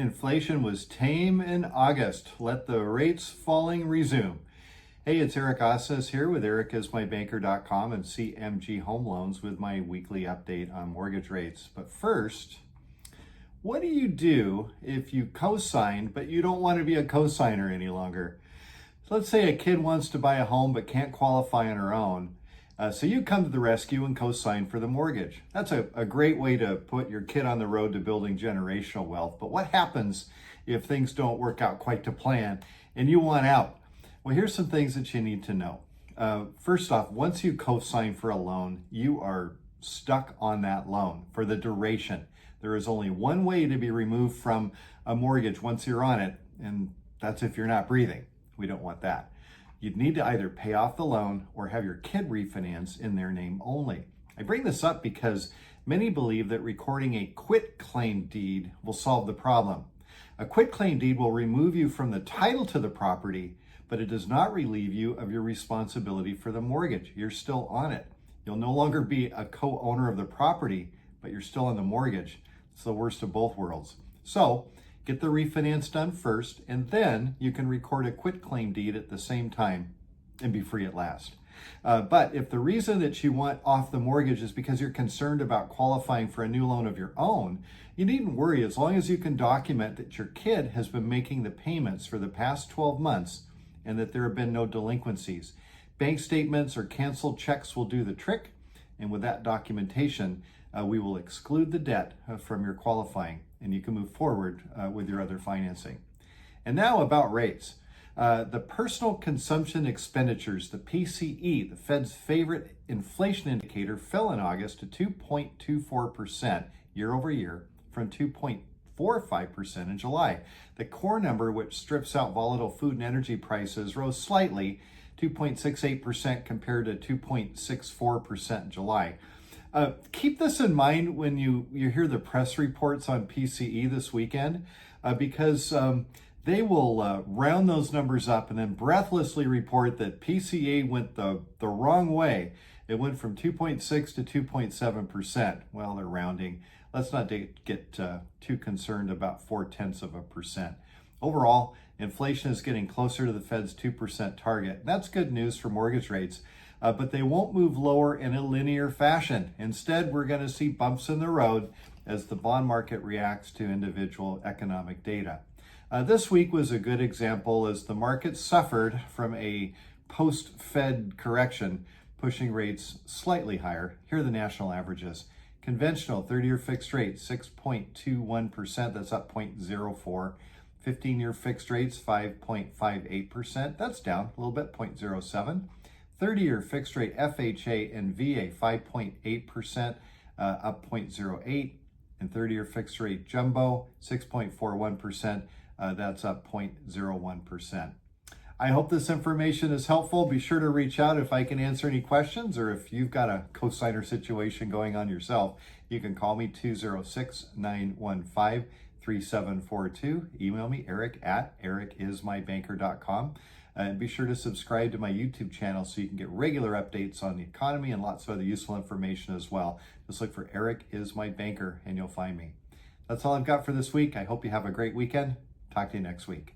Inflation was tame in August. Let the rates falling resume. Hey, it's Eric Asses here with ericismybanker.com and CMG Home Loans with my weekly update on mortgage rates. But first, what do you do if you co-signed but you don't want to be a co-signer any longer? So let's say a kid wants to buy a home but can't qualify on her own. So you come to the rescue and co-sign for the mortgage. That's a great way to put your kid on the road to building generational wealth. But what happens if things don't work out quite to plan and you want out? Well, here's some things that you need to know. First off, once you co-sign for a loan, you are stuck on that loan for the duration. There is only one way to be removed from a mortgage once you're on it, and that's if you're not breathing. We don't want that. You'd need to either pay off the loan or have your kid refinance in their name only. I bring this up because many believe that recording a quitclaim deed will solve the problem. A quitclaim deed will remove you from the title to the property, but it does not relieve you of your responsibility for the mortgage. You're still on it. You'll no longer be a co-owner of the property, but you're still on the mortgage. It's the worst of both worlds. So get the refinance done first, and then you can record a quitclaim deed at the same time and be free at last. But if the reason that you want off the mortgage is because you're concerned about qualifying for a new loan of your own, you needn't worry as long as you can document that your kid has been making the payments for the past 12 months and that there have been no delinquencies. Bank statements or canceled checks will do the trick, and with that documentation, we will exclude the debt from your qualifying, and you can move forward with your other financing. And now about rates. The personal consumption expenditures, the PCE, the Fed's favorite inflation indicator, fell in August to 2.24% year over year from 2.45% in July. The core number, which strips out volatile food and energy prices, rose slightly, 2.68% compared to 2.64% in July. Keep this in mind when you hear the press reports on PCE this weekend, because they will round those numbers up and then breathlessly report that PCE went the wrong way. It went from 2.6 to 2.7%. Well, they're rounding. Let's not get too concerned about 0.4%. Overall, inflation is getting closer to the Fed's 2% target. That's good news for mortgage rates. But they won't move lower in a linear fashion. Instead, we're going to see bumps in the road as the bond market reacts to individual economic data. This week was a good example as the market suffered from a post-Fed correction, pushing rates slightly higher. Here are the national averages. Conventional 30-year fixed rate, 6.21%, that's up 0.04. 15-year fixed rates, 5.58%, that's down a little bit, 0.07. 30-year fixed rate FHA and VA, 5.8%, up 0.08. And 30-year fixed rate jumbo, 6.41%, that's up 0.01%. I hope this information is helpful. Be sure to reach out if I can answer any questions, or if you've got a co-signer situation going on yourself, you can call me 206-915-3742. Email me, eric@ericismybanker.com. And be sure to subscribe to my YouTube channel so you can get regular updates on the economy and lots of other useful information as well. Just look for Eric is my banker and you'll find me. That's all I've got for this week. I hope you have a great weekend. Talk to you next week.